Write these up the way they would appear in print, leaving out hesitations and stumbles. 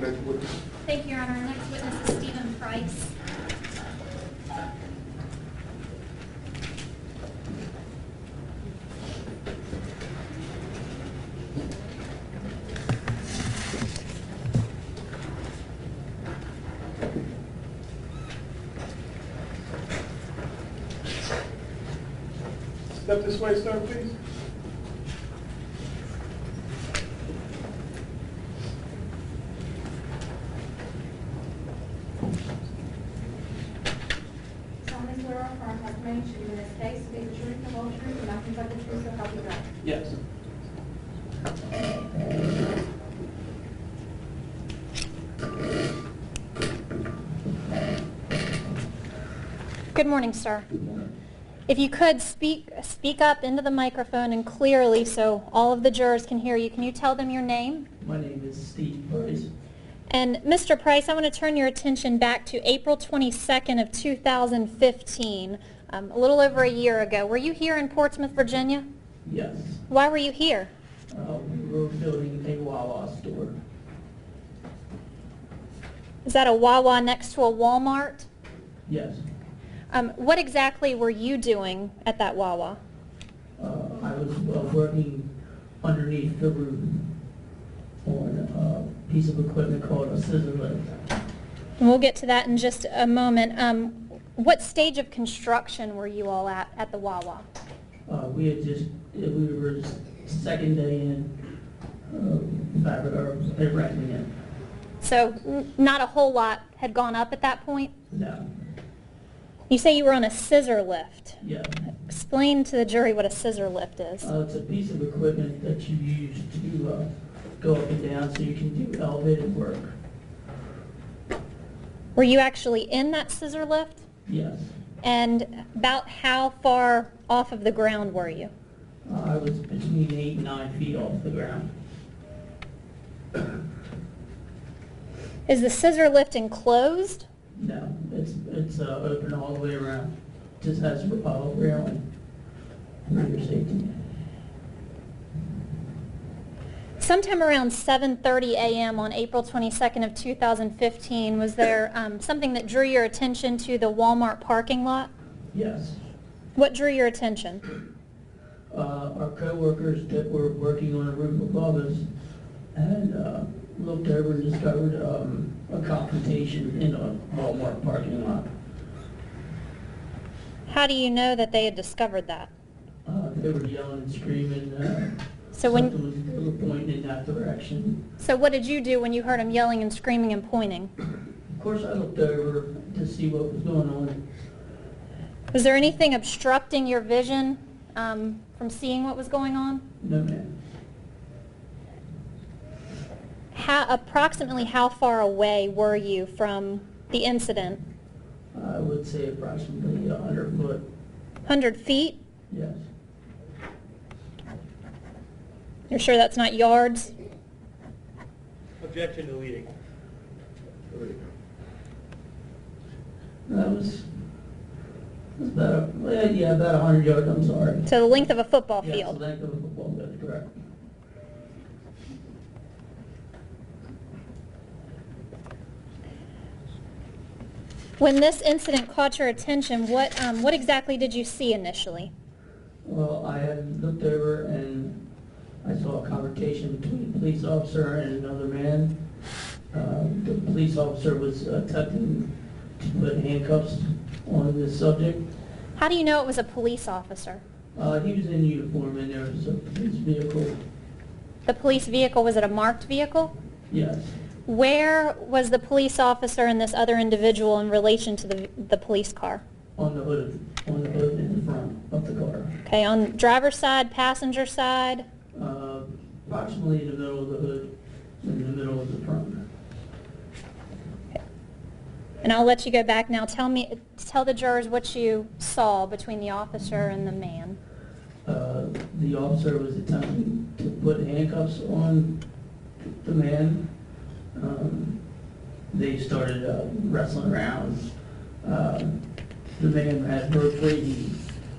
next witness. Thank you, Your Honor. Our next witness is Stephen Price. Step this way, sir, please. Solemnly swear or affirm testimony you should give in this case to be the truth, the whole truth, and nothing but the truth, so help you God. Yes. Good morning, sir. If you could speak up into the microphone and clearly so all of the jurors can hear you. Can you tell them your name? My name is Steve Price. And Mr. Price, I want to turn your attention back to April 22nd of 2015, a little over a year ago. Were you here in Portsmouth, Virginia? Yes. Why were you here? We were building a Wawa store. Is that a Wawa next to a Wal-Mart? Yes. What exactly were you doing at that Wawa? I was working underneath the roof on a piece of equipment called a scissor lift. And we'll get to that in just a moment. What stage of construction were you all at the Wawa? We were second day in erecting it. So not a whole lot had gone up at that point? No. You say you were on a scissor lift. Yeah. Explain to the jury what a scissor lift is. It's a piece of equipment that you use to go up and down so you can do elevated work. Were you actually in that scissor lift? Yes. And about how far off of the ground were you? I was between 8 and 9 feet off the ground. Is the scissor lift enclosed? No, it's open all the way around. Just has railing for your safety. Sometime around 7:30 a.m. on April 22nd of 2015, was there something that drew your attention to the Wal-Mart parking lot? Yes. What drew your attention? Our co-workers that were working on a roof above us and looked over and discovered a confrontation in a Wal-Mart parking lot. How do you know that they had discovered that? They were yelling and screaming. So they were pointing in that direction. So what did you do when you heard them yelling and screaming and pointing? Of course, I looked over to see what was going on. Was there anything obstructing your vision from seeing what was going on? No, ma'am. Approximately how far away were you from the incident? I would say approximately 100 foot. 100 feet? Yes. You're sure that's not yards? Objection to leading. That was about, about 100 yards, I'm sorry. To the length of a football Yes, field? the length of a football field, correct. When this incident caught your attention, what exactly did you see initially? Well, I had looked over and I saw a confrontation between a police officer and another man. The police officer was attempting to put handcuffs on this subject. How do you know it was a police officer? He was in uniform and there was a police vehicle. The police vehicle, was it a marked vehicle? Yes. Where was the police officer and this other individual in relation to the police car? On the hood in the front of the car. Okay, on driver's side, passenger side? Approximately in the middle of the hood, in the middle of the front. And I'll let you go back now. Tell the jurors what you saw between the officer and the man. The officer was attempting to put handcuffs on the man. They started wrestling around. The man had rope free. He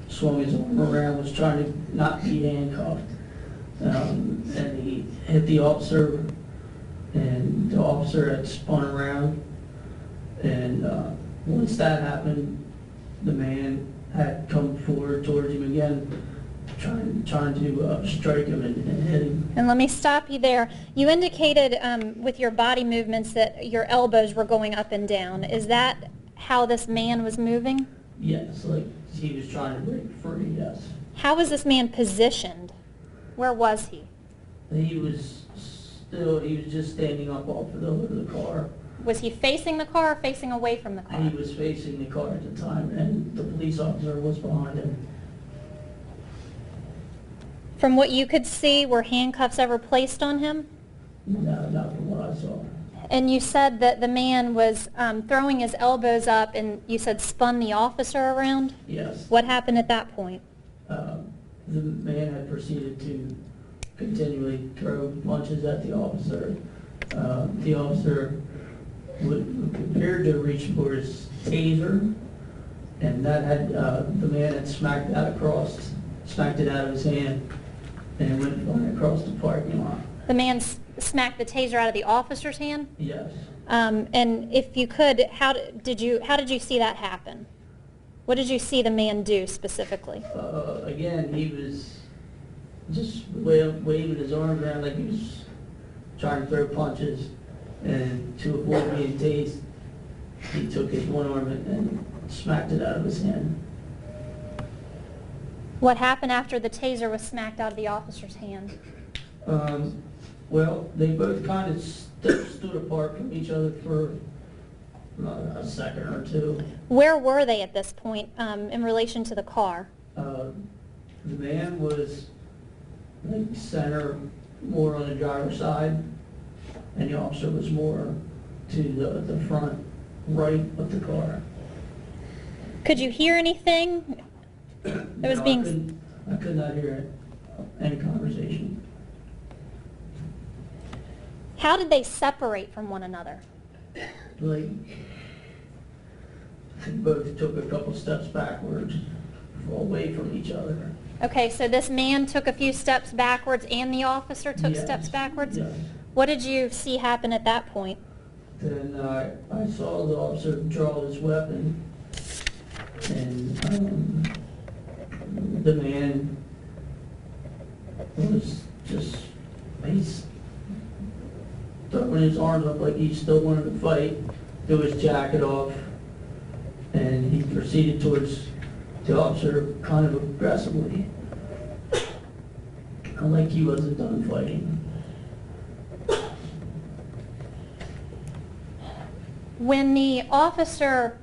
swung his arm around, was trying to not be handcuffed. And he hit the officer, and the officer had spun around, and once that happened, the man had come forward towards him again, trying to strike him and hit him. And let me stop you there. You indicated with your body movements that your elbows were going up and down. Is that how this man was moving? Yes, like he was trying to break free, yes. How was this man positioned? Where was he? He was just standing up off of the hood of the car. Was he facing the car or facing away from the car? He was facing the car at the time, and the police officer was behind him. From what you could see, were handcuffs ever placed on him? No, not from what I saw. And you said that the man was throwing his elbows up and you said spun the officer around? Yes. What happened at that point? The man had proceeded to continually throw punches at the officer. The officer appeared to reach for his taser, and that had the man had smacked it out of his hand, and went flying across the parking lot. The man smacked the taser out of the officer's hand? Yes. And if you could, how did you see that happen? What did you see the man do specifically? Again, he was just waving his arm around like he was trying to throw punches, and to avoid being tased, he took his one arm and smacked it out of his hand. What happened after the taser was smacked out of the officer's hand? Well, they both kind of stood apart from each other for a second or two. Where were they at this point in relation to the car? The man was like center, more on the driver's side, and the officer was more to the front right of the car. Could you hear anything that was being... I could not hear any conversation. How did they separate from one another? Like, they both took a couple steps backwards, away from each other. Okay, so this man took a few steps backwards and the officer took Yes. steps backwards? Yes. What did you see happen at that point? Then I saw the officer draw his weapon, and the man was just, he's throwing his arms up like he still wanted to fight, threw his jacket off, and he proceeded towards the officer kind of aggressively, like he wasn't done fighting. When the officer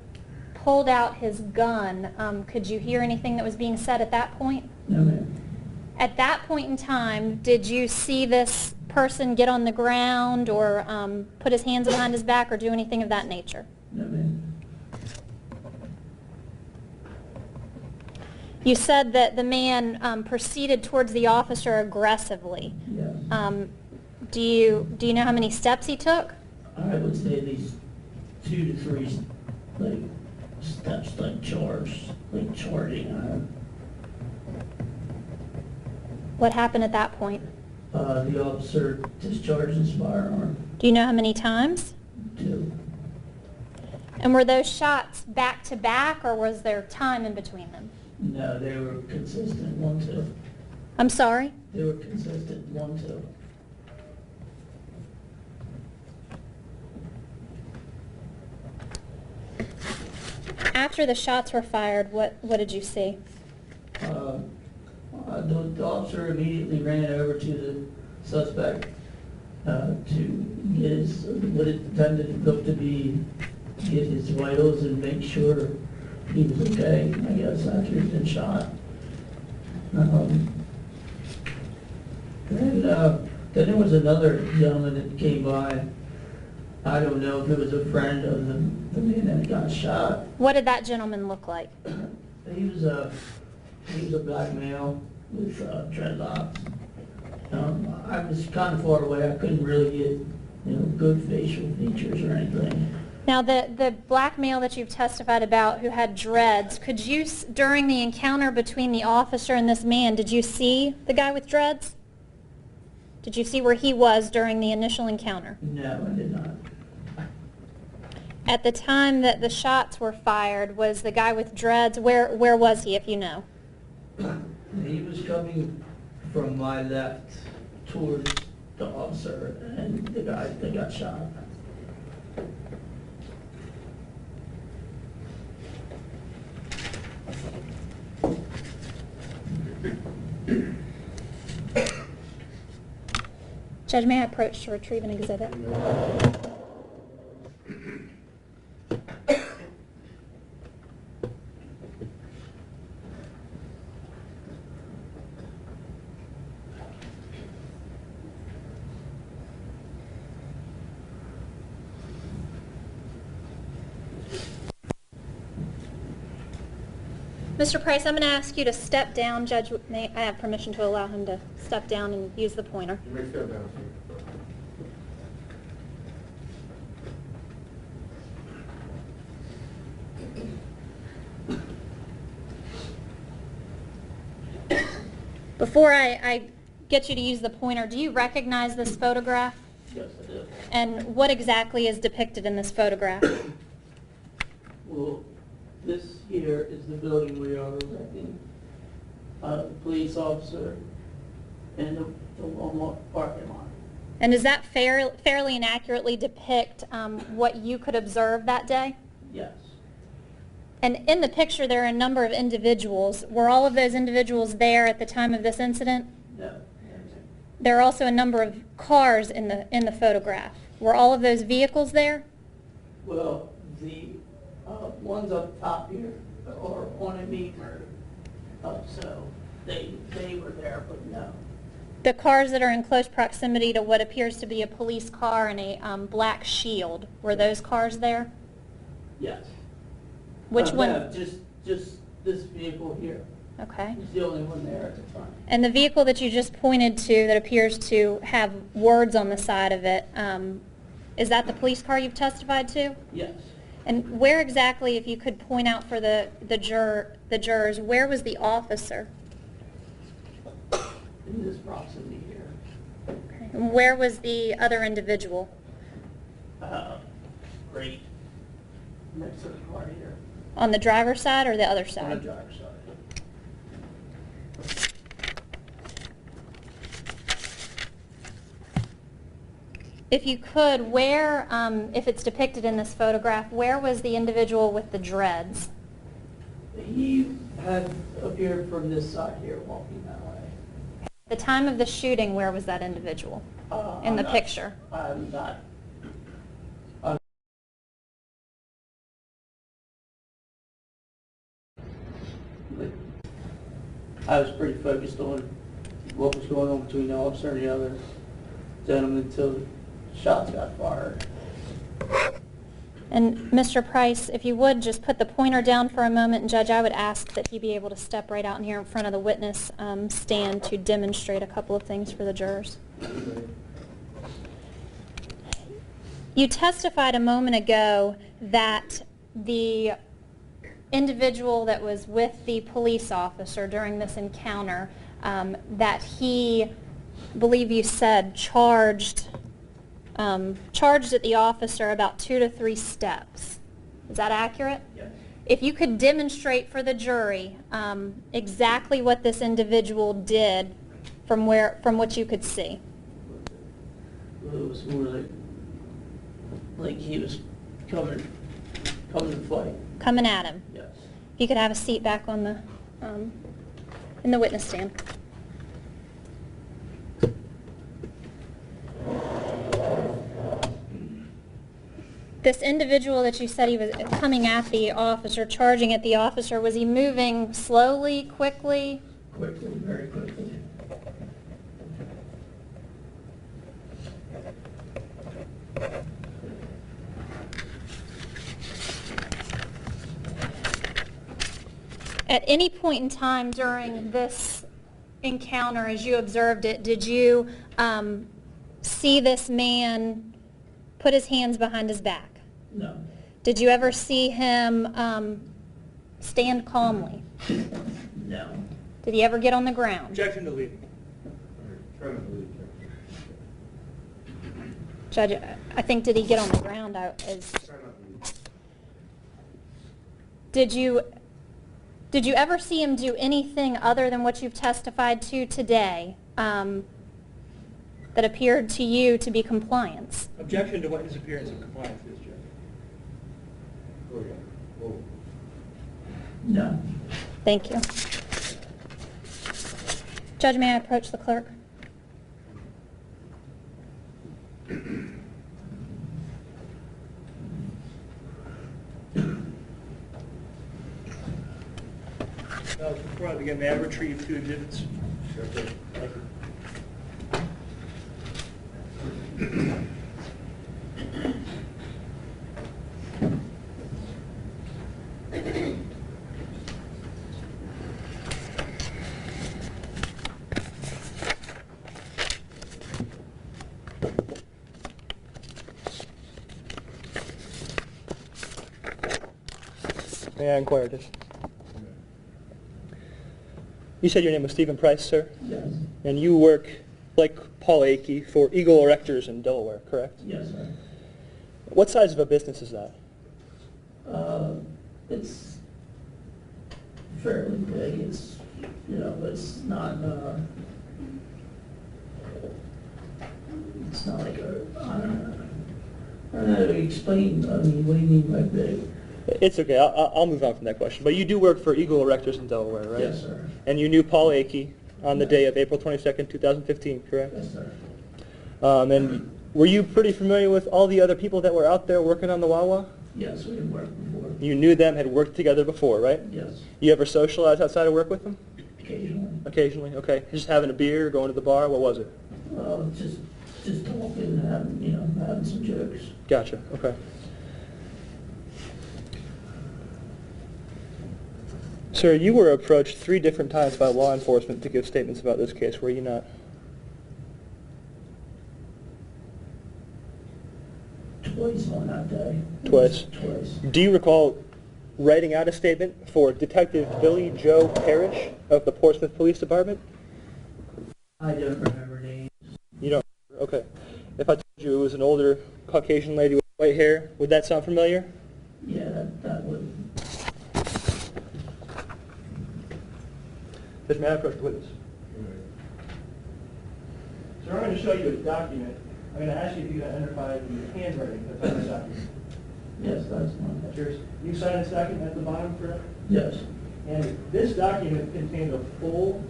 pulled out his gun, could you hear anything that was being said at that point? No, ma'am. At that point in time, did you see this person get on the ground or put his hands behind his back or do anything of that nature? No, ma'am. You said that the man proceeded towards the officer aggressively. Yes. Do you know how many steps he took? I would say at least 2 to 3 like steps, like charging. What happened at that point? The officer discharged his firearm. Do you know how many times? 2. And were those shots back to back or was there time in between them? No, they were consistent. 1, 2. I'm sorry? They were consistent. 1, 2. After the shots were fired, what did you see? The officer immediately ran over to the suspect to get his, what it intended looked to be, get his vitals and make sure he was okay, I guess, after he'd been shot. Then there was another gentleman that came by. I don't know if it was a friend of the man that got shot. What did that gentleman look like? He was a black male with dreadlocks. I was kind of far away. I couldn't really get, good facial features or anything. Now, the black male that you've testified about who had dreads, during the encounter between the officer and this man, did you see the guy with dreads? Did you see where he was during the initial encounter? No, I did not. At the time that the shots were fired, was the guy with dreads, where was he, if you know? He was coming from my left towards the officer and the guy that got shot. Judge, may I approach to retrieve an exhibit? Mr. Price, I'm going to ask you to step down. Judge, may I have permission to allow him to step down and use the pointer? You may step down, sir. Before I get you to use the pointer, do you recognize this photograph? Yes, I do. And what exactly is depicted in this photograph? Well, this here is the building we are erecting. The police officer and the Wal-Mart parking lot. And does that fairly and accurately depict what you could observe that day? Yes. And in the picture there are a number of individuals. Were all of those individuals there at the time of this incident? No. There are also a number of cars in the photograph. Were all of those vehicles there? Well, the ones up top here are on a meter, so they were there, but no. The cars that are in close proximity to what appears to be a police car and a black shield, were those cars there? Yes. Which one? No, just this vehicle here. Okay. It's the only one there at the front. And the vehicle that you just pointed to that appears to have words on the side of it, is that the police car you've testified to? Yes. And where exactly, if you could point out for the jurors, where was the officer? In this proximity here. Okay. And where was the other individual? Great. Next to the car here. On the driver's side or the other On the side? driver's side. If you could, where, if it's depicted in this photograph, where was the individual with the dreads? He had appeared from this side here, walking that way. The time of the shooting, where was that individual in the picture? I'm not. I was pretty focused on what was going on between the officer and the other gentleman until the shots got fired. And Mr. Price, if you would just put the pointer down for a moment, and Judge, I would ask that he be able to step right out in here in front of the witness stand to demonstrate a couple of things for the jurors. You testified a moment ago that the individual that was with the police officer during this encounter, that he, I believe you said, charged at the officer about 2 to 3 steps. Is that accurate? Yes. If you could demonstrate for the jury exactly what this individual did from what you could see. Well, it was more like he was coming to fight. Coming at him. Yes. If you could have a seat back on the in the witness stand. This individual that you said he was coming at the officer, charging at the officer, was he moving slowly, quickly? Quickly, very quickly. At any point in time during this encounter, as you observed it, did you see this man put his hands behind his back? No. Did you ever see him stand calmly? No. Did he ever get on the ground? Objection to leaving. Judge, I think, did he get on the ground? Did you ever see him do anything other than what you've testified to today that appeared to you to be compliance? Objection to what his appearance of compliance is, Judge. No. Thank you. Judge, may I approach the clerk? Before I begin, may I retrieve 2 exhibits? Sure. Thank you. May I inquire this? You said your name was Stephen Price, sir? Yes. And you work, like Paul Akey, for Eagle Erectors in Delaware, correct? Yes, sir. What size of a business is that? It's fairly big. It's, it's not like I don't know how to explain. I mean, what do you mean by big? It's okay. I'll move on from that question. But you do work for Eagle Erectors in Delaware, right? Yes, sir. And you knew Paul Akey on the day of April 22nd, 2015, correct? Yes, sir. And were you pretty familiar with all the other people that were out there working on the Wawa? Yes, we had worked before. You knew them, had worked together before, right? Yes, You ever socialize outside of work with them? occasionally. Occasionally, okay. Just having a beer, going to the bar, what was it? Just talking and having some jokes. Gotcha, okay. Sir, you were approached 3 different times by law enforcement to give statements about this case, were you not? Twice on that day. Twice? Twice. Do you recall writing out a statement for Detective Billy Joe Parrish of the Portsmouth Police Department? I don't remember names. You don't? Okay. If I told you it was an older Caucasian lady with white hair, would that sound familiar? Yeah, that would. Judge, may I approach the witness? So I'm going to show you a document. I'm going to ask you if you can identify the handwriting that's on the document. Yes, that's one. That's yours. You signed this document at the bottom, correct? Yes. And this document contained a full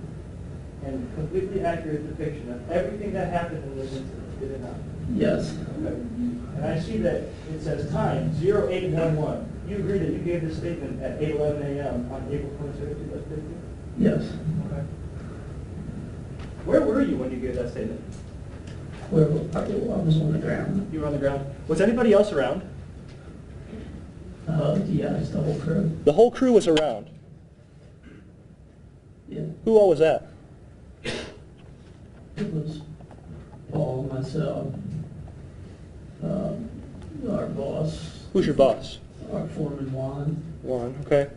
and completely accurate depiction of everything that happened in this incident, did it not? Yes. Okay. And I see that it says time 0811. You agree that you gave this statement at 8:11 a.m. on April 26, 2015? Yes. Okay. Where were you when you gave that statement? Where I was on the ground. You were on the ground. Was anybody else around? Yes, the whole crew. The whole crew was around. Yeah. Who all was that? It was Paul, myself, our boss. Who's your boss? Our foreman, Juan. Juan, okay.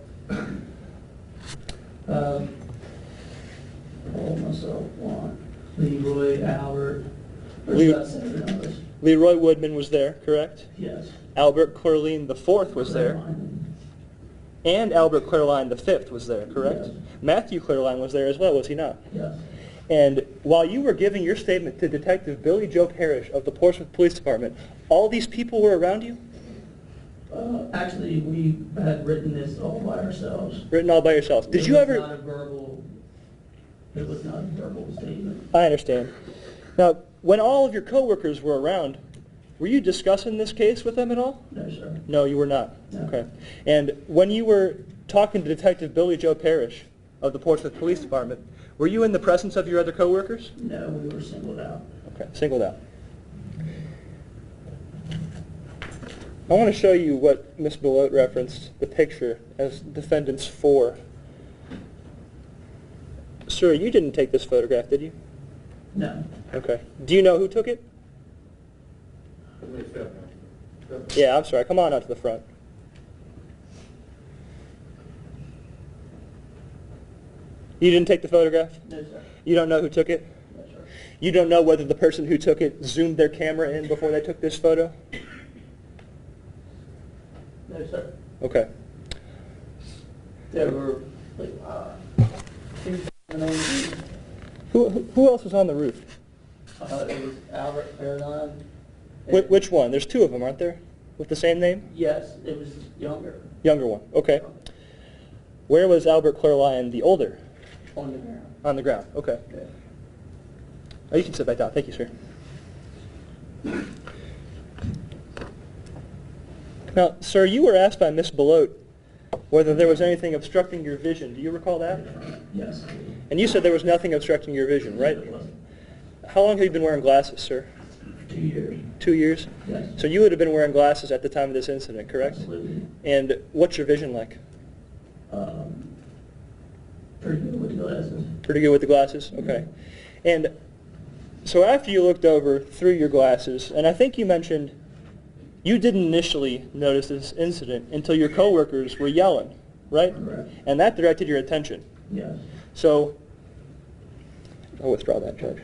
Paul, myself, Juan, Leroy, Albert. Lee- There's about 7 of us. Leroy Woodman was there, correct? Yes. Albert Clerline IV was there. And Albert Clerline V was there, correct? Yes. Matthew Clerline was there as well, was he not? Yes. And while you were giving your statement to Detective Billy Joe Parrish of the Portsmouth Police Department, all these people were around you? Actually, we had written this all by ourselves. Written all by yourselves. Did you ever... It was not a verbal statement. I understand. Now, when all of your coworkers were around, were you discussing this case with them at all? No, sir. No, you were not. No. Okay. And when you were talking to Detective Billy Joe Parrish of the Portsmouth Police Department, were you in the presence of your other coworkers? No, we were singled out. Okay, singled out. I want to show you what Ms. Belote referenced, the picture, as defendants 4. Sir, you didn't take this photograph, did you? No. Okay. Do you know who took it? Yeah, I'm sorry. Come on out to the front. You didn't take the photograph? No, sir. You don't know who took it? No, sir. You don't know whether the person who took it zoomed their camera in before they took this photo? No, sir. Okay. There were, like, two gentlemen on the roof. Who else was on the roof? It was Albert Caroline. Which one? There's two of them, aren't there? With the same name? Yes, it was younger. Younger one. Okay. Where was Albert Clairlion the older? On the ground. On the ground. Okay. Yeah. Oh, you can sit back down. Thank you, sir. Now, sir, you were asked by Miss Belote whether there was anything obstructing your vision. Do you recall that? Yes. And you said there was nothing obstructing your vision, right? It wasn't. How long have you been wearing glasses, sir? 2 years. 2 years? Yes. So you would have been wearing glasses at the time of this incident, correct? Absolutely. And what's your vision like? Pretty good with the glasses. Pretty good with the glasses? Okay. And so after you looked over through your glasses, and I think you mentioned you didn't initially notice this incident until your coworkers were yelling, right? Correct. And that directed your attention. Yes. So, I'll withdraw that, Judge.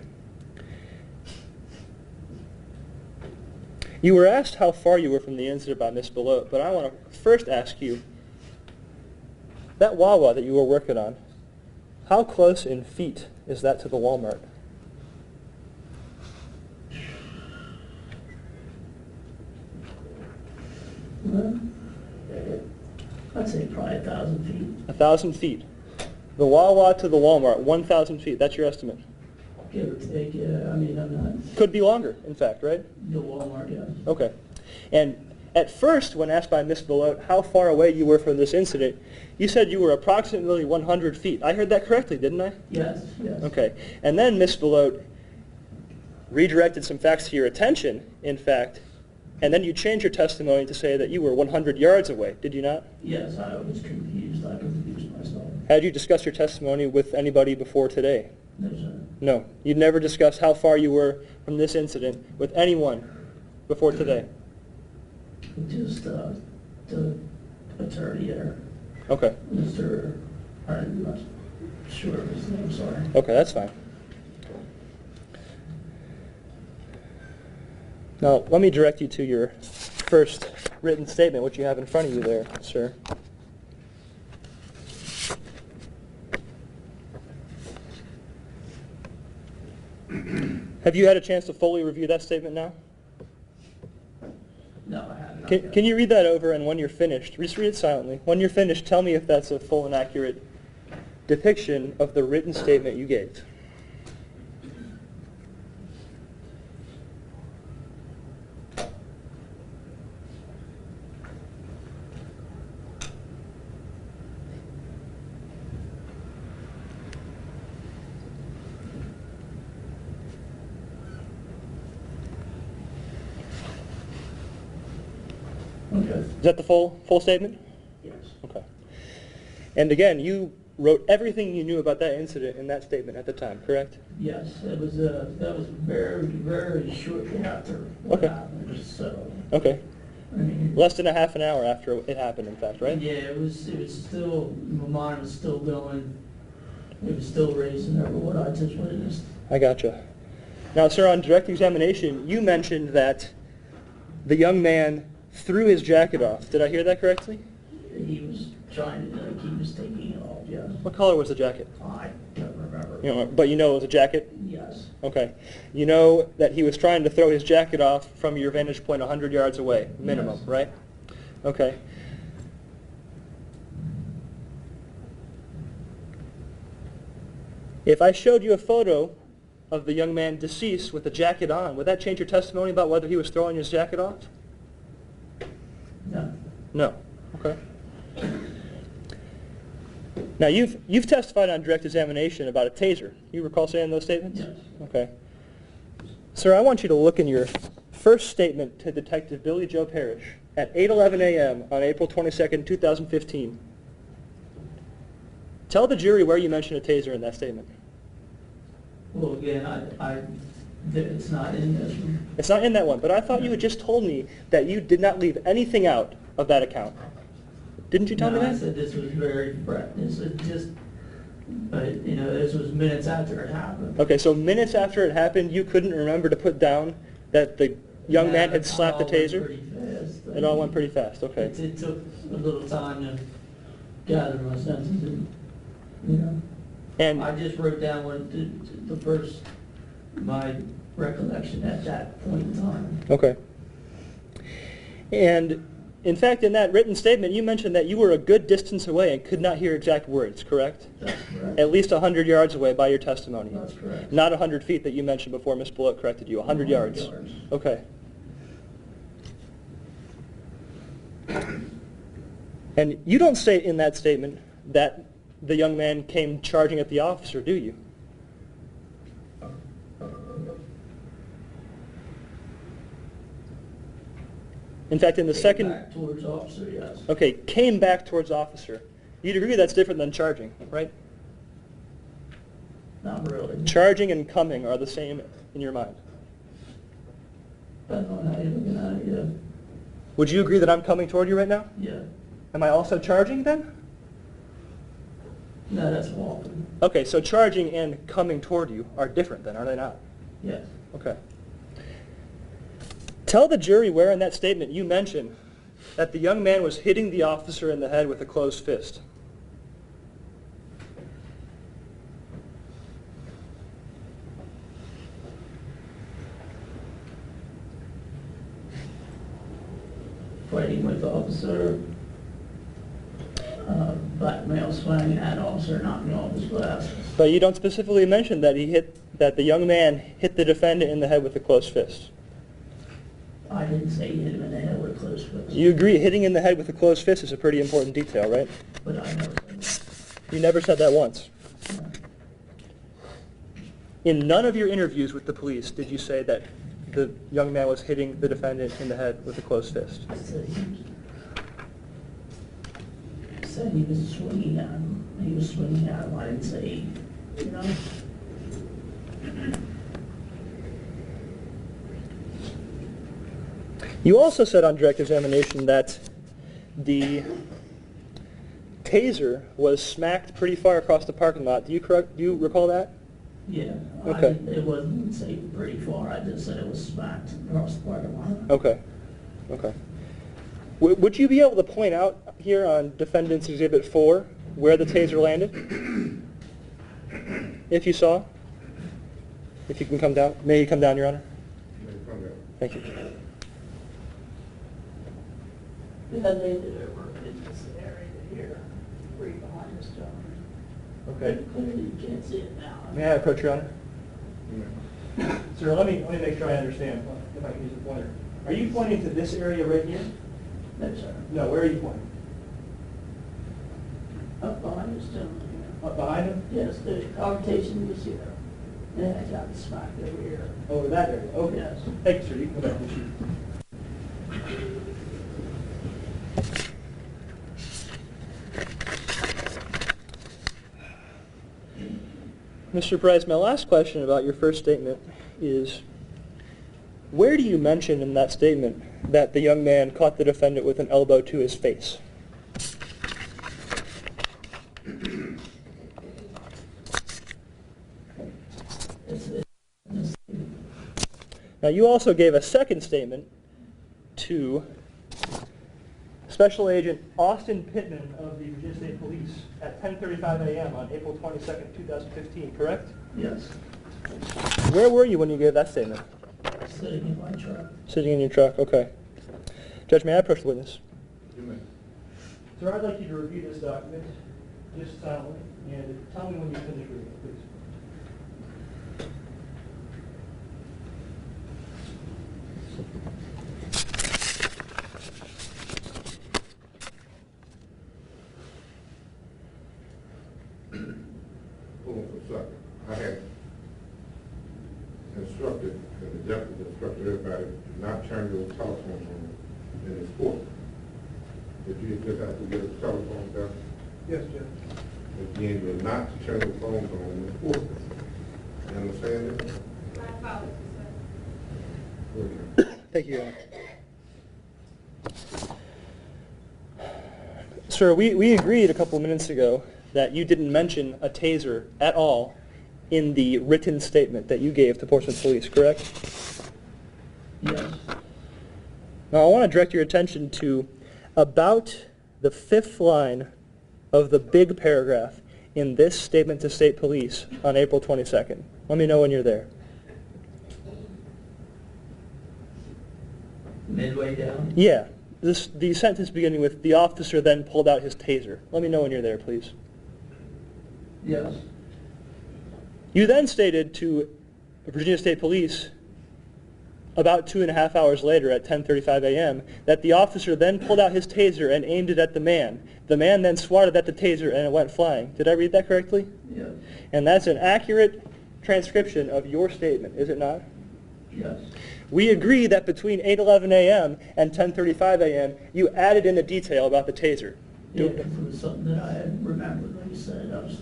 You were asked how far you were from the incident by Miss Belote, but I want to first ask you, that Wawa that you were working on, how close in feet is that to the Wal-Mart? Well, I'd say probably 1,000 feet. 1,000 feet. The Wawa to the Wal-Mart, 1,000 feet. That's your estimate. Give or take, yeah. I mean, I'm not, Could be longer, in fact, right? the Wal-Mart, yes. Okay. And at first, when asked by Miss Belote how far away you were from this incident, you said you were approximately 100 feet. I heard that correctly, didn't I? Yes, yes. Okay. And then Miss Belote redirected some facts to your attention, in fact, and then you changed your testimony to say that you were 100 yards away, did you not? Yes, I was confused. I confused myself. Had you discussed your testimony with anybody before today? No, sir. No. You'd never discussed how far you were from this incident with anyone before today? Just the attorney there, Okay. Mr. I'm not sure of his name, sorry. Okay, that's fine. Now, let me direct you to your first written statement, which you have in front of you there, sir. Have you had a chance to fully review that statement now? No, I have not. Can you read that over, and when you're finished, just read it silently. When you're finished, tell me if that's a full and accurate depiction of the written statement you gave. Okay. Is that the full statement? Yes. Okay. And again, you wrote everything you knew about that incident in that statement at the time, correct? Yes, it was, that was very, very shortly after what Okay. happened, so, Okay. I mean. Less than a half an hour after it happened, in fact, right? Yeah, it was still, my mind was still going, it was still racing over what I just witnessed. I gotcha. Now, sir, on direct examination, you mentioned that the young man threw his jacket off. Did I hear that correctly? He was trying to, like, he was taking it off, yes. What color was the jacket? I don't remember. You know, but you know it was a jacket? Yes. Okay. You know that he was trying to throw his jacket off from your vantage point 100 yards away, minimum, Yes. right? Okay. If I showed you a photo of the young man deceased with the jacket on, would that change your testimony about whether he was throwing his jacket off? No. No. Okay. Now, you've testified on direct examination about a taser. You recall saying those statements? Yes. Okay. Sir, I want you to look in your first statement to Detective Billy Joe Parrish at 8:11 a.m. on April 22nd, 2015. Tell the jury where you mentioned a taser in that statement. Well, again, it's not in this one. It's not in that one, but I thought you had just told me that you did not leave anything out of that account. Didn't you tell me No, I that? said this was very fresh. This is just But, you know, this was minutes after it happened. Okay, so minutes after it happened, you couldn't remember to put down that the young man had slapped the taser? It all went pretty fast, okay. It took a little time to gather my senses and, you know. And I just wrote down my recollection at that point in time. okay. And in fact, in that written statement, you mentioned that you were a good distance away and could not hear exact words, correct? That's correct. At least 100 yards away by your testimony. That's correct. Not 100 feet that you mentioned before Ms. Bullock corrected you, 100 yards. Okay. And you don't say in that statement that the young man came charging at the officer, do you? In fact, in the second... Back towards officer, yes. Okay, came back towards officer. You'd agree that's different than charging, right? Not really. Charging and coming are the same in your mind. Depends on how you're looking at it, yeah. Would you agree that I'm coming toward you right now? Yeah. Am I also charging then? No, that's walking. Okay, so charging and coming toward you are different then, are they not? Yes. Okay. Tell the jury where in that statement you mention that the young man was hitting the officer in the head with a closed fist. Fighting with officer, black male swinging at officer, knocking off his glasses. But you don't specifically mention that that the young man hit the defendant in the head with a closed fist. I didn't say hit him in the head with a closed fist. You agree hitting in the head with a closed fist is a pretty important detail, right? But I never said that. You never said that once. No. In none of your interviews with the police did you say that the young man was hitting the defendant in the head with a closed fist. I said he was swinging at him. He was swinging at him. I didn't say, you know. You also said on direct examination that the taser was smacked pretty far across the parking lot. Do you recall that? Yeah. Okay. It wasn't say pretty far. I just said it was smacked across the parking lot. Okay. Okay. Would you be able to point out here on Defendant's Exhibit 4 where the taser landed? If you saw? If you can come down. May you come down, Your Honor? Thank you. It landed over in this area here, right behind this gentleman. Okay. Clearly you can't see it now. May I approach, Your Honor? Sir, let me make sure I understand, if I can use the pointer. Are you pointing to this area right here? No, sir. No, where are you pointing? Up behind this gentleman here. Up behind him? Yes, the confrontation was here. And I got smacked over here. Over that area? Okay. Yes. Thank you, sir. You can come back and shoot. Mr. Price, my last question about your first statement is, where do you mention in that statement that the young man caught the defendant with an elbow to his face? Now, you also gave a second statement to Special Agent Austin Pittman of the Virginia State Police at 10:35 a.m. on April 22nd, 2015, correct? Yes. Where were you when you gave that statement? Sitting in my truck. Sitting in your truck, okay. Judge, may I approach the witness? You may. Sir, I'd like you to review this document, just silently, and tell me when you finish reading it, please. Hold on for a second. I had instructed, and the deputy instructed everybody, to not turn your telephone on in this court. Did you just have to get a telephone down? Yes, Judge. Again, you're not to turn your phones on in this court. You understand that? My apologies, sir. Okay. Thank you, Your Honor. Sir, we agreed a couple of minutes ago that you didn't mention a taser at all in the written statement that you gave to Portsmouth Police, correct? Yes. Now I want to direct your attention to about the 5th line of the big paragraph in this statement to State Police on April 22nd. Let me know when you're there. Midway down? Yeah, the sentence beginning with, the officer then pulled out his taser. Let me know when you're there, please. Yes. You then stated to Virginia State Police about 2.5 hours later at 10:35 a.m. that the officer then pulled out his taser and aimed it at the man. The man then swatted at the taser and it went flying. Did I read that correctly? Yes. And that's an accurate transcription of your statement, is it not? Yes. We agree that between 8:11 a.m. and 10:35 a.m. you added in a detail about the taser. Yeah, because it was something that I had remembered when you said it.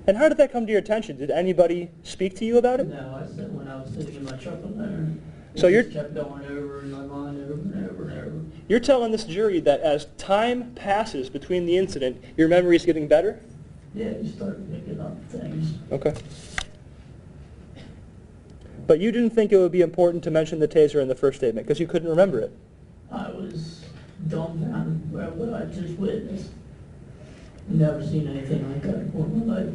And how did that come to your attention? Did anybody speak to you about it? No, I said when I was sitting in my truck alone. So it you're- just kept going over in my mind over and over and over. You're telling this jury that as time passes between the incident, your memory is getting better? Yeah, you started picking up things. Okay. But you didn't think it would be important to mention the taser in the first statement because you couldn't remember it. I was dumbfounded by what I just witnessed. Never seen anything like that before in my life.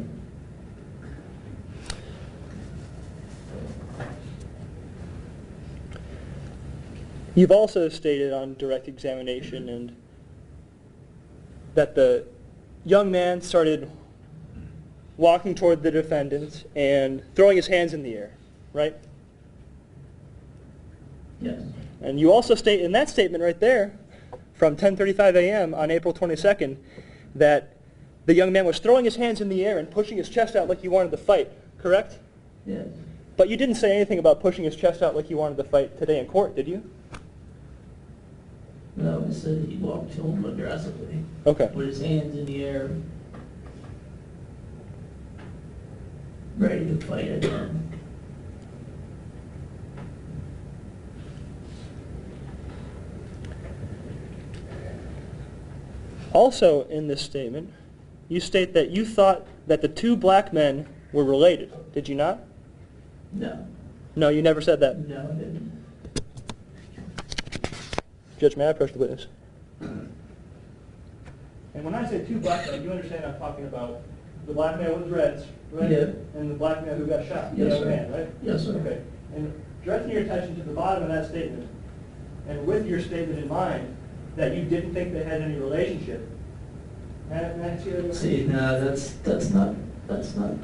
You've also stated on direct examination and that the young man started walking toward the defendant and throwing his hands in the air, right? Yes. And you also state in that statement right there from 10:35 a.m. on April 22nd that the young man was throwing his hands in the air and pushing his chest out like he wanted to fight, correct? Yes. But you didn't say anything about pushing his chest out like he wanted to fight today in court, did you? No, I said he walked to him aggressively Okay. with his hands in the air, ready to fight again. Also in this statement, you state that you thought that the two black men were related. Did you not? No. No, you never said that. No, I didn't. Judge, may I approach the witness? And when I say two black men, you understand I'm talking about the black man with dreads, right? Yeah. And the black man who got shot, the Yes, young sir. man, right? Yes, sir. Okay. And directing your attention to the bottom of that statement, and with your statement in mind, that you didn't think they had any relationship. May I see that? See, no, that's not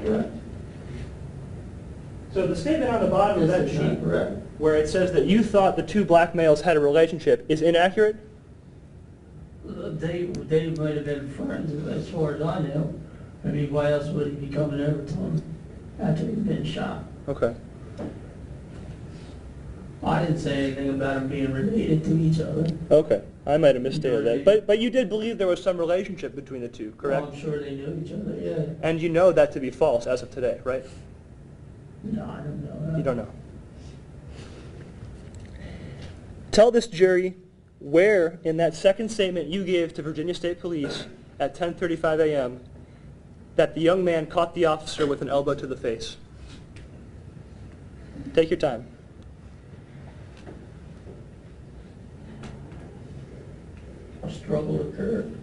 correct. So the statement on the bottom of that This is not sheet, correct. where it says that you thought the two black males had a relationship, is inaccurate? They might have been friends, as far as I know. I mean, why else would he be coming over to him after he'd been shot? Okay. I didn't say anything about them being related to each other. Okay. I might have misstated that. Right. But you did believe there was some relationship between the two, correct? Well, I'm sure they knew each other, yeah. And you know that to be false as of today, right? No, I don't know that. You don't know. Tell this jury where in that second statement you gave to Virginia State Police at 10:35 a.m. that the young man caught the officer with an elbow to the face. Take your time. A struggle occurred.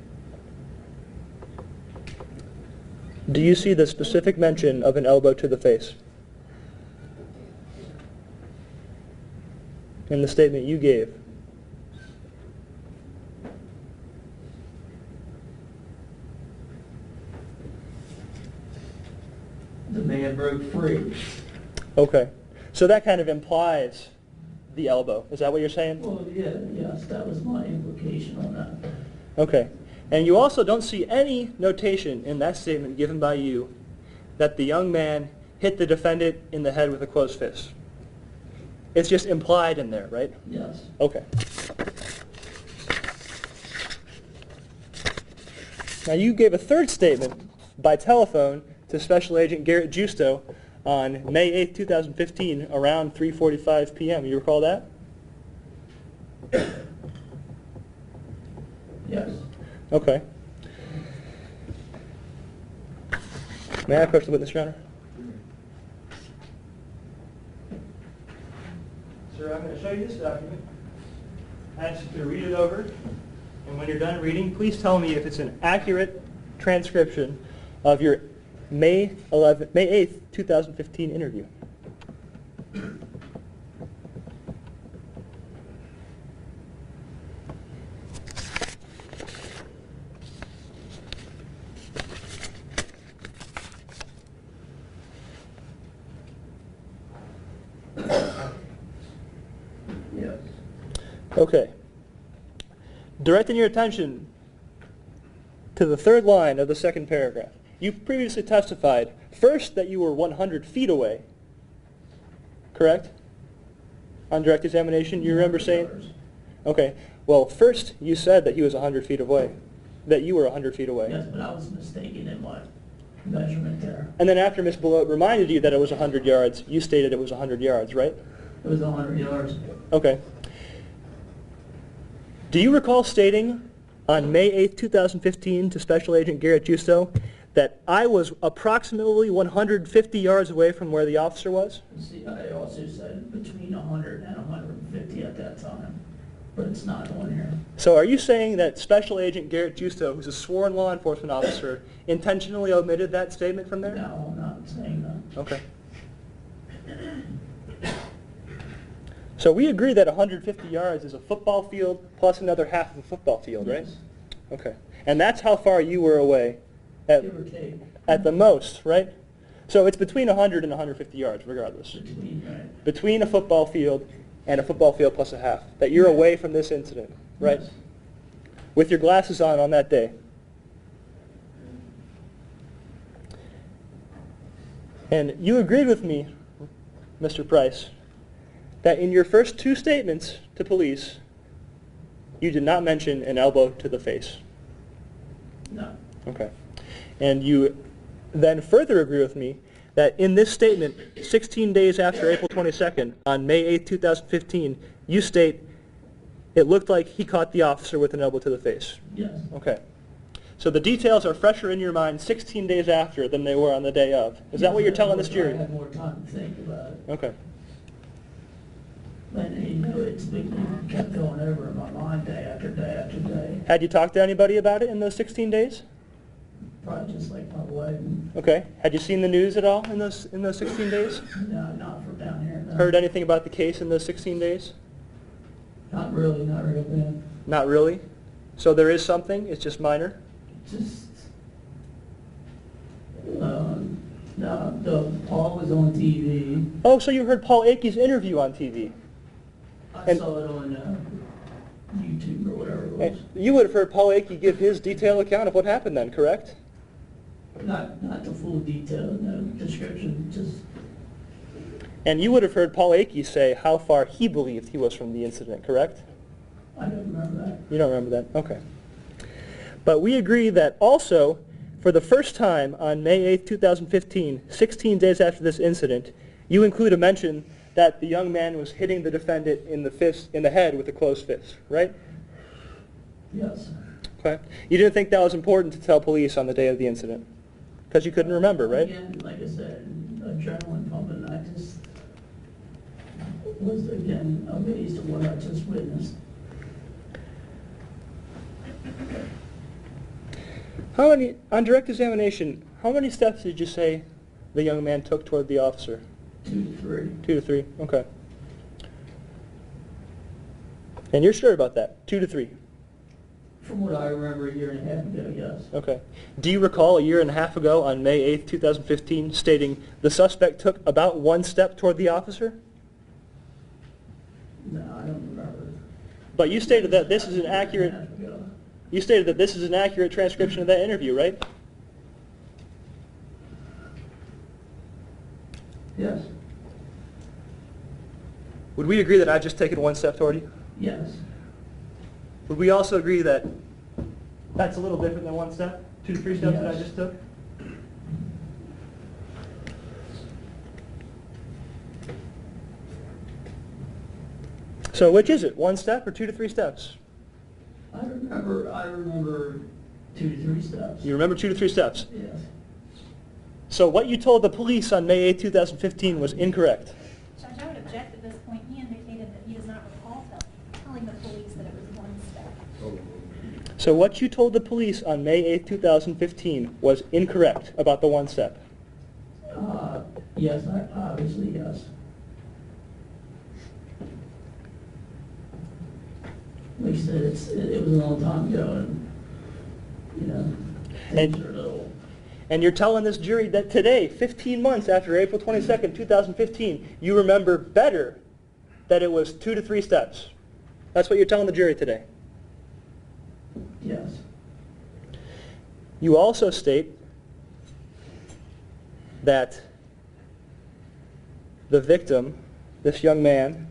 Do you see the specific mention of an elbow to the face in the statement you gave? The man broke free. Okay. So that kind of implies the elbow. Is that what you're saying? Well, yeah, yes, that was my implication on that. Okay. And you also don't see any notation in that statement given by you that the young man hit the defendant in the head with a closed fist. It's just implied in there, right? Yes. Okay. Now you gave a third statement by telephone to Special Agent Garrett Justo on May 8, 2015, around 3:45 p.m. You recall that? Yes. Okay. May I approach the witness, Your Honor? Sir, I'm going to show you this document. I ask you to read it over, and when you're done reading, please tell me if it's an accurate transcription of your May 8th, 2015 interview. Yes. Okay. Directing your attention to the third line of the second paragraph. You previously testified, first, that you were 100 feet away, correct? On direct examination, you remember saying? Okay. Well, first, you said that he was 100 feet away, that you were 100 feet away. Yes, but I was mistaken in my measurement there. And then after Ms. Beloit reminded you that it was 100 yards, you stated it was 100 yards, right? It was 100 yards. Okay. Do you recall stating on May 8th, 2015 to Special Agent Garrett Justo that I was approximately 150 yards away from where the officer was? See, I also said between 100 and 150 at that time, but it's not on here. So are you saying that Special Agent Garrett Justo, who's a sworn law enforcement officer, intentionally omitted that statement from there? No, I'm not saying that. Okay. So we agree that 150 yards is a football field plus another half of a football field, right? Yes. Okay. And that's how far you were away at, Give or take. at the most, right? So it's between 100 and 150 yards, regardless. Between, right? Between a football field and a football field plus a half. That you're away from this incident, right? Yes. With your glasses on that day. And you agreed with me, Mr. Price, that in your first two statements to police, you did not mention an elbow to the face. No. Okay. And you then further agree with me that in this statement, 16 days after April 22nd, on May 8, 2015, you state it looked like he caught the officer with an elbow to the face. Yes. Okay. So the details are fresher in your mind 16 days after than they were on the day of. Is that what you're telling this jury? I had more time to think about it. Okay. And, you know, it kept going over in my mind day after day after day. Had you talked to anybody about it in those 16 days? Probably just like my wife. Okay. Had you seen the news at all in those 16 days? No, not from down here. No. Heard anything about the case in those 16 days? Not really, not real bad. Not really? So there is something, it's just minor? Just, no, Paul was on TV. Oh, so you heard Paul Akey's interview on TV. I And- saw it on YouTube or whatever it And was. you would have heard Paul Akey give his detailed account of what happened then, correct? Not the full detail, no description, just, And you would have heard Paul Akey say how far he believed he was from the incident, correct? I don't remember that. You don't remember that? Okay. But we agree that also, for the first time on May 8, 2015, 16 days after this incident, you include a mention that the young man was hitting the defendant in the head with a closed fist, right? Yes. Okay. You didn't think that was important to tell police on the day of the incident? Because you couldn't remember, right? Again, like I said, adrenaline pumping, I just was, again, amazed at what I just witnessed. On direct examination, how many steps did you say the young man took toward the officer? 2 to 3. 2 to 3, okay. And you're sure about that? 2 to 3? From what I remember a year and a half ago, yes. Okay. Do you recall a year and a half ago on May 8, 2015, stating the suspect took about 1 step toward the officer? No, I don't remember. But you stated that this is an accurate, you stated that this is an accurate transcription of that interview, right? Yes. Would we agree that I've just taken 1 step toward you? Yes. Would we also agree that that's a little different than 1 step? 2 to 3 steps that I Yes. just took? So which is it? 1 step or 2 to 3 steps? I remember 2 to 3 steps. You remember 2 to 3 steps? Yes. So what you told the police on May 8, 2015 was incorrect. Judge, I would object at this point. He indicated that he does not recall telling the police that it was one step. So what you told the police on May 8, 2015 was incorrect about the one step. Yes, obviously, yes. Like I said, it was a long time ago, and, you know, things are a little... And you're telling this jury that today, 15 months after April 22nd, 2015, you remember better that it was 2 to 3 steps. That's what you're telling the jury today. Yes. You also state that the victim, this young man,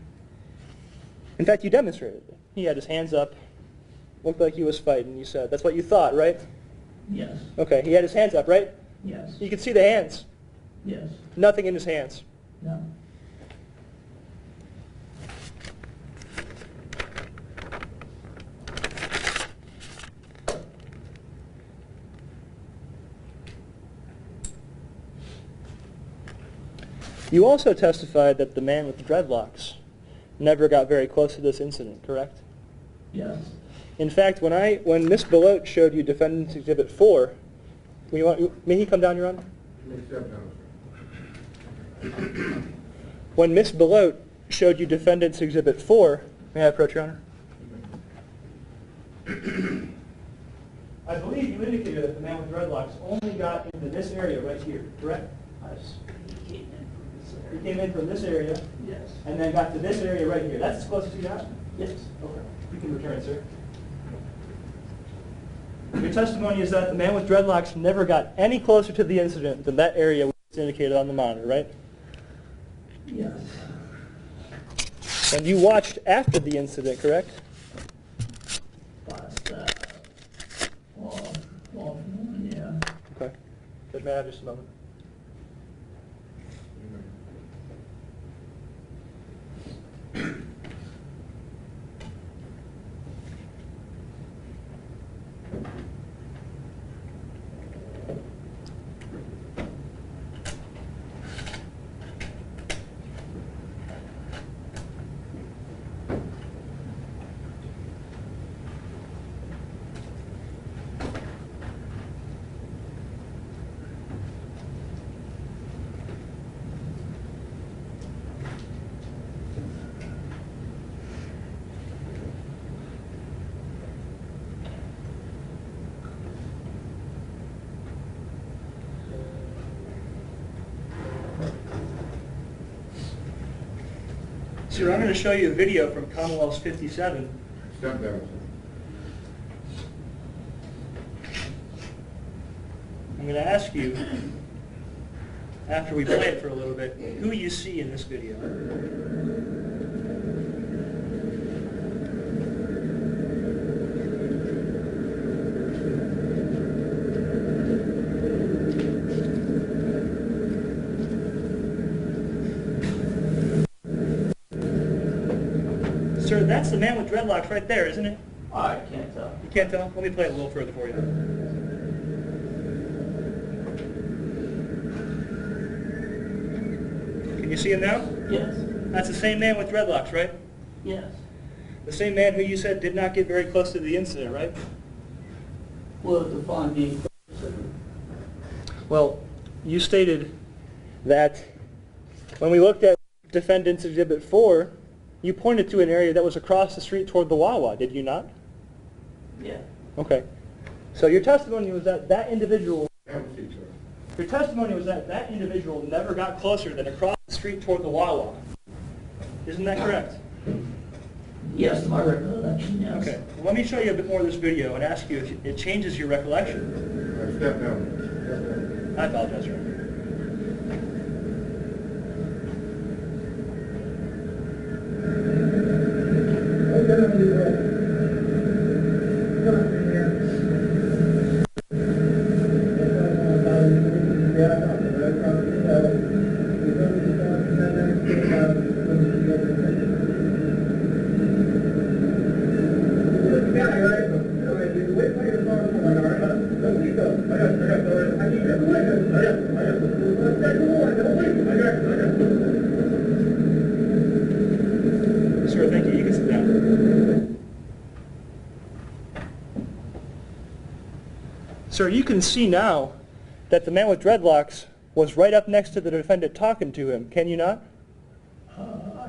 in fact, you demonstrated it. He had his hands up, looked like he was fighting. You said, that's what you thought, right? Yes. Okay, he had his hands up, right? Yes. You could see the hands. Yes. Nothing in his hands. No. You also testified that the man with the dreadlocks never got very close to this incident, correct? Yes. In fact, when Miss Belote showed you Defendant's Exhibit 4, may he come down, Your Honor? When Miss Belote showed you Defendant's Exhibit 4, may I approach, Your Honor? I believe you indicated that the man with dreadlocks only got into this area right here, correct? He came in from this area. Yes. And then got to this area right here. That's as close as you got? Yes. Okay. You can return, sir. Your testimony is that the man with dreadlocks never got any closer to the incident than that area which is indicated on the monitor, right? Yes. And you watched after the incident, correct? But, yeah. Okay. Judge, may I have just a moment? Sir, I'm going to show you a video from Commonwealth's 57. Step down, I'm going to ask you, after we play it for a little bit, who you see in this video. Sir, that's the man with dreadlocks right there, isn't it? I can't tell. You can't tell? Let me play it a little further for you. Can you see him now? Yes. That's the same man with dreadlocks, right? Yes. The same man who you said did not get very close to the incident, right? Well, define being closer. Well, you stated that when we looked at Defendant's Exhibit 4, you pointed to an area that was across the street toward the Wawa, did you not? Yeah. Okay. So your testimony was that that individual, have a seat, sir. your testimony was that that individual never got closer than across the street toward the Wawa. Isn't that correct? Yes, my recollection, yes. Okay. Well, let me show you a bit more of this video and ask you if it changes your recollection. Step down. Step down. I apologize, Your Honor. I got Sir, you can see now that the man with dreadlocks was right up next to the defendant talking to him, can you not? I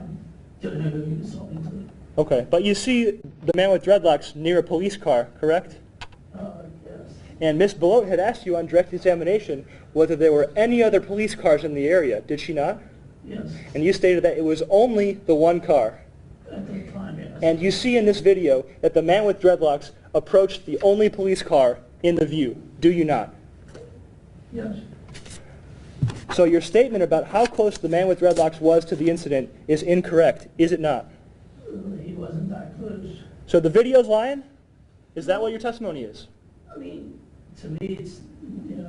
don't know who he was talking to. Okay, but you see the man with dreadlocks near a police car, correct? Yes. And Ms. Belote had asked you on direct examination whether there were any other police cars in the area, did she not? Yes. And you stated that it was only the one car. At the time, yes. And you see in this video that the man with dreadlocks approached the only police car in the view, do you not? Yes. So your statement about how close the man with dreadlocks was to the incident is incorrect, is it not? He wasn't that close. So the video's lying? Is that what your testimony is? I mean, to me, it's,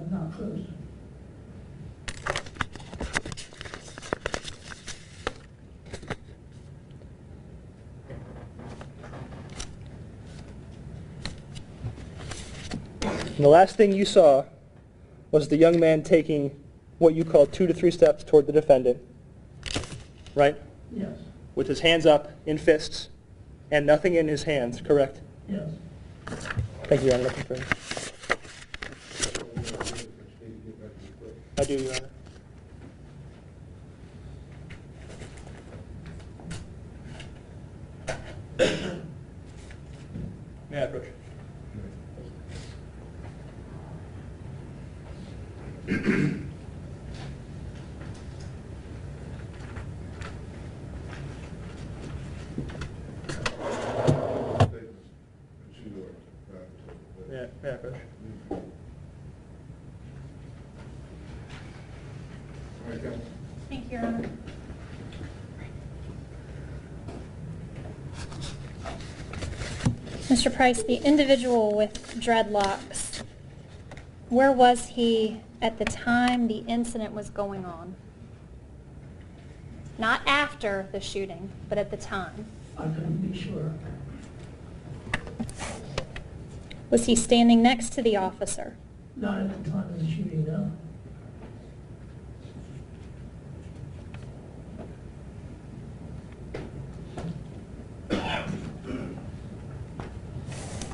not close. And the last thing you saw was the young man taking what you call 2 to 3 steps toward the defendant, right? Yes. With his hands up in fists and nothing in his hands, correct? Yes. Thank you, Your Honor. Nothing further. I do, Your Honor. May I approach? May I approach? Thank you, Your Honor. Mr. Price, the individual with dreadlocks, where was he at the time the incident was going on? Not after the shooting, but at the time. I couldn't be sure. Was he standing next to the officer? Not at the time of the shooting, no.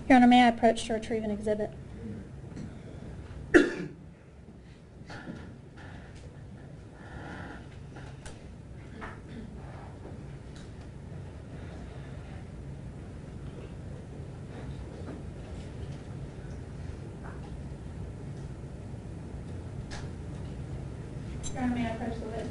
Your Honor, may I approach to retrieve an exhibit? Your Honor, may I approach the witness?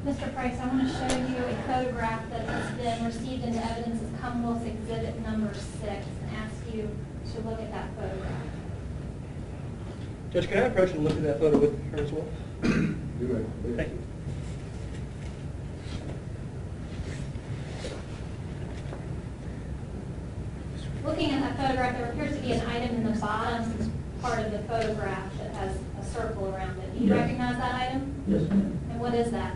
Mr. Price, I want to show you a photograph that has been received into evidence as Commonwealth's Exhibit number 6 and ask you to look at that photograph. Judge, can I approach and look at that photo with her as well? Thank you. Looking at that photograph, there appears to be an item in the bottom part of the photograph that has a circle around it. Do you Yes. recognize that item? Yes, ma'am. And what is that?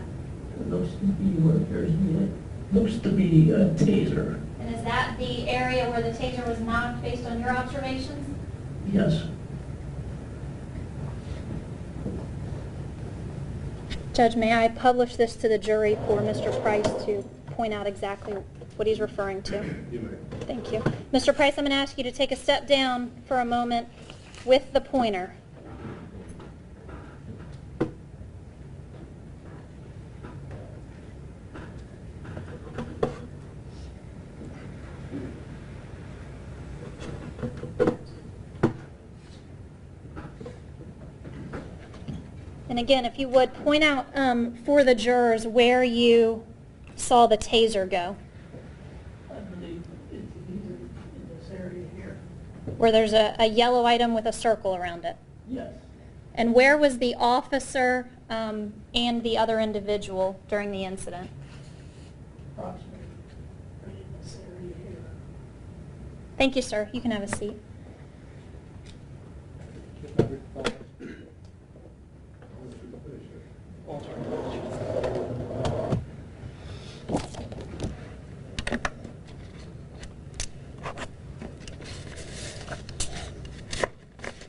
It looks to be what appears to be, looks to be a taser. And is that the area where the taser was knocked based on your observations? Yes. Judge, may I publish this to the jury for Mr. Price to point out exactly what he's referring to? You may. Thank you. Mr. Price, I'm going to ask you to take a step down for a moment with the pointer. And again, if you would, point out for the jurors where you saw the taser go, I believe it's either in this area here. where there's a yellow item with a circle around it. Yes. And where was the officer and the other individual during the incident? Approximately right in this area here. Thank you, sir. You can have a seat.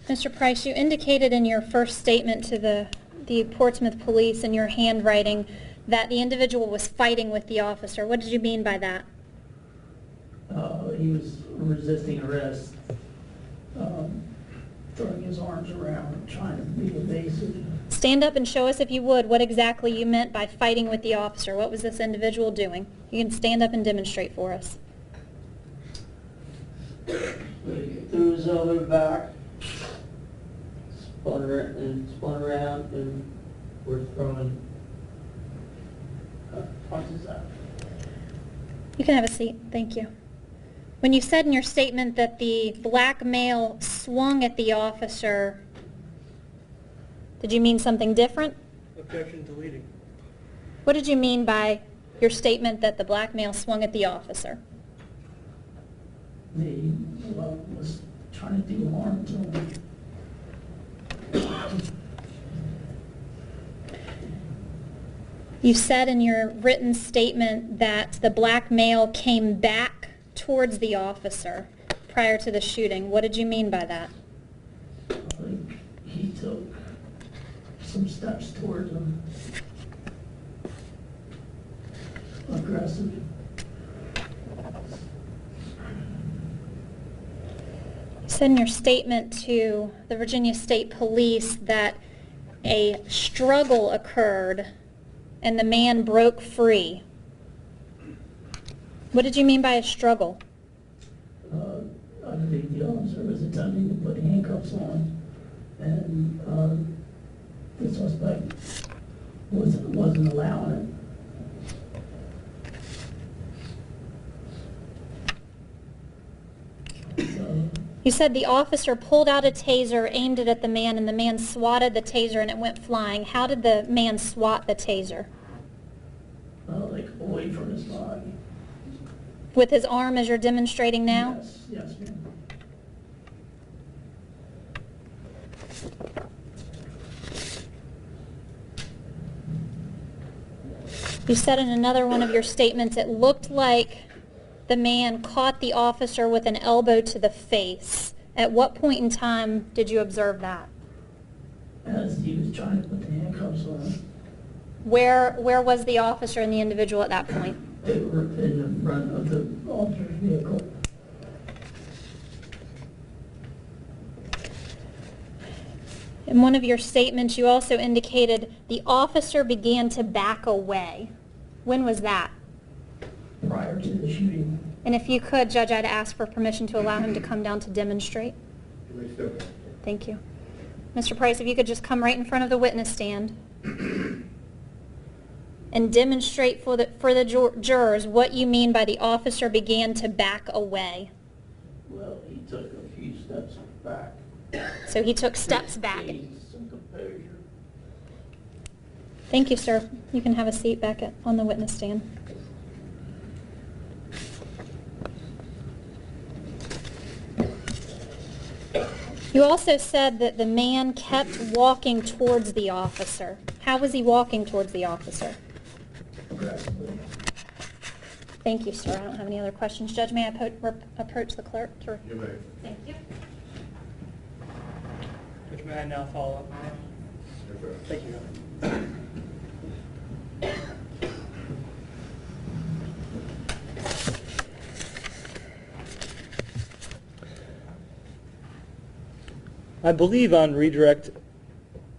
Mr. Price, you indicated in your first statement to the Portsmouth Police in your handwriting that the individual was fighting with the officer. What did you mean by that? He he was resisting arrest, throwing his arms around, trying to be evasive. Stand up and show us, if you would, what exactly you meant by fighting with the officer. What was this individual doing? You can stand up and demonstrate for us. He threw his elbow back, spun around, and we're throwing punches at him. You can have a seat. Thank you. When you said in your statement that the black male swung at the officer, did you mean something different? Objection deleting. What did you mean by your statement that the black male swung at the officer? He was trying to do harm to him. You said in your written statement that the black male came back towards the officer prior to the shooting. What did you mean by that? He took some steps towards him. Aggressive. You said in your statement to the Virginia State Police that a struggle occurred and the man broke free. What did you mean by a struggle? I believe the officer was attempting to put handcuffs on, and the suspect wasn't allowing it. So, You said the officer pulled out a taser, aimed it at the man, and the man swatted the taser and it went flying. How did the man swat the taser? like away from his body. With his arm as you're demonstrating now? Yes, ma'am. You said in another one of your statements it looked like the man caught the officer with an elbow to the face. At what point in time did you observe that? As he was trying to put the handcuffs on him. Where was the officer and the individual at that point? They were in the front of the officer's vehicle. In one of your statements, you also indicated the officer began to back away. When was that? Prior to the shooting. And if you could, Judge, I'd ask for permission to allow him to come down to demonstrate. You may step down. Thank you. Mr. Price, if you could just come right in front of the witness stand and demonstrate for the jurors what you mean by the officer began to back away. Well, he took a few steps back. So he took steps back. Gained some composure. Thank you, sir. You can have a seat back on the witness stand. You also said that the man kept walking towards the officer. How was he walking towards the officer? Aggressively. Thank you, sir. I don't have any other questions. Judge, may I approach the clerk? You may. Thank you. Judge, may I now follow up? Yes, sir. Thank you. I believe on redirect,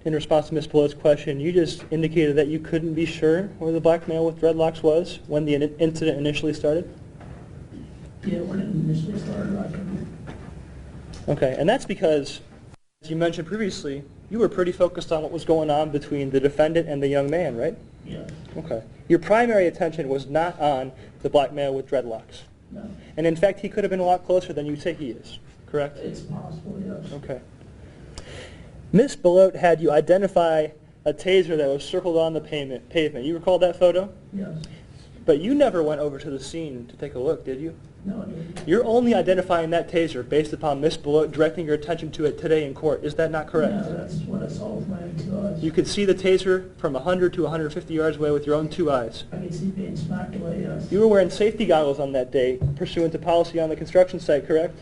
in response to Ms. Pilot's question, you just indicated that you couldn't be sure where the black male with dreadlocks was when the incident initially started? Yeah, when it initially started, I couldn't. Okay, and that's because, as you mentioned previously, you were pretty focused on what was going on between the defendant and the young man, right? Yes. Okay. Your primary attention was not on the black male with dreadlocks. No. And in fact, he could have been a lot closer than you say he is, correct? It's possible, yes. Okay. Ms. Belote had you identify a taser that was circled on the pavement. You recall that photo? Yes. But you never went over to the scene to take a look, did you? No, I didn't. You're only identifying that taser based upon Ms. Belote directing your attention to it today in court. Is that not correct? No, that's what I saw with my own 2 eyes. You could see the taser from 100 to 150 yards away with your own 2 eyes. I could see it being smacked away, yes. You were wearing safety goggles on that day, pursuant to policy on the construction site, correct?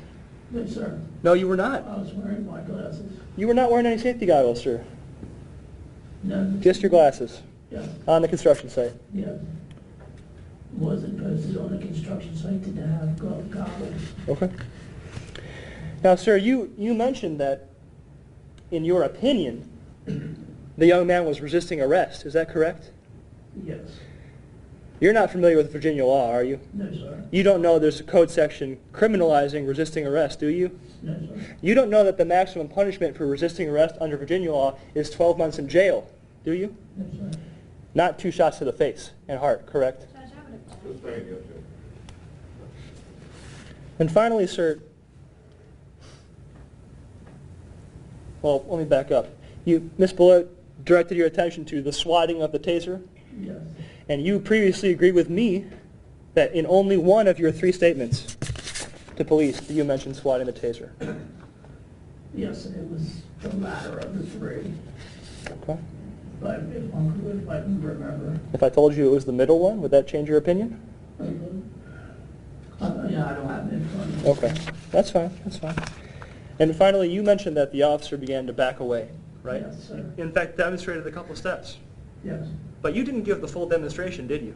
No, sir. No, you were not. I was wearing my glasses. You were not wearing any safety goggles, sir. No. Just your glasses Yeah, on the construction site. yeah. Wasn't posted on the construction site to have goggles. Okay. Now, sir, you mentioned that, in your opinion, the young man was resisting arrest. Is that correct? Yes. You're not familiar with Virginia law, are you? No, sir. You don't know there's a code section criminalizing resisting arrest, do you? No, sir. You don't know that the maximum punishment for resisting arrest under Virginia law is 12 months in jail, do you? No, sir. Not 2 shots to the face and heart, correct? Judge, I would object. Sustained, yes, sir. And finally, sir, well, let me back up. Ms. Bullitt directed your attention to the swatting of the taser, Yes. and you previously agreed with me that in only one of your 3 statements to police did you mention swatting the taser. Yes, it was the latter of the 3. Okay. But if I can remember. If I told you it was the middle one, would that change your opinion? Yeah, I don't have it in front of me. Okay, that's fine, that's fine. And finally, you mentioned that the officer began to back away, right? Yes, sir. In fact, demonstrated a couple steps. Yes. But you didn't give the full demonstration, did you?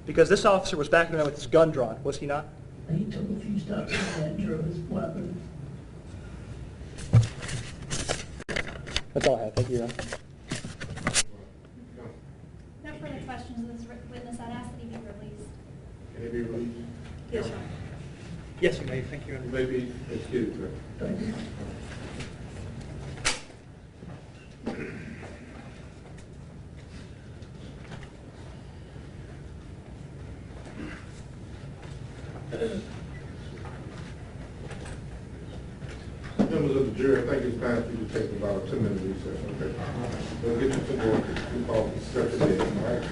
Because this officer was backing away with his gun drawn, was he not? He took a few steps and then drew his weapon. That's all I have. Thank you, Your Honor. No further questions of this witness. I'd ask that he be released. Can he be released? Yes, Your Honor. Yes, you may. Thank you, Your You Honor. may be excused, sir. Thank you. Members of the jury, I think it's time for you to take about a 2-minute recess, okay? We'll get you some more, we call it separate day, all right?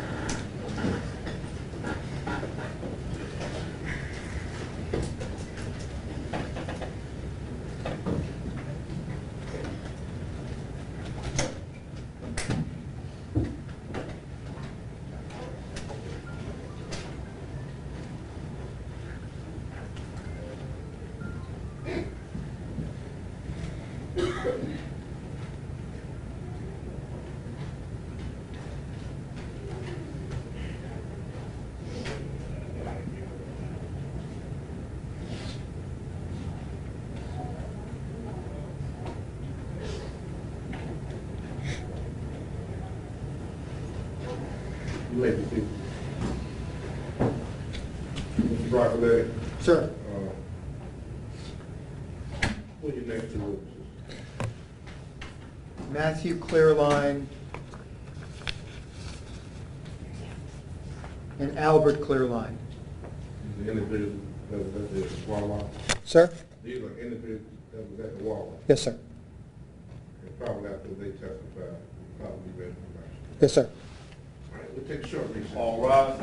You may be seated. Mr. Broccoli. Sir, Who are your next 2 witnesses? Matthew Clearline and Albert Clearline. These are individuals that was at the Wal-Mart. Sir? These are individuals that was at the Wal-Mart. Yes, sir. And probably after they testified, probably read information. Yes, sir. All right, we'll take a short recess. All rise.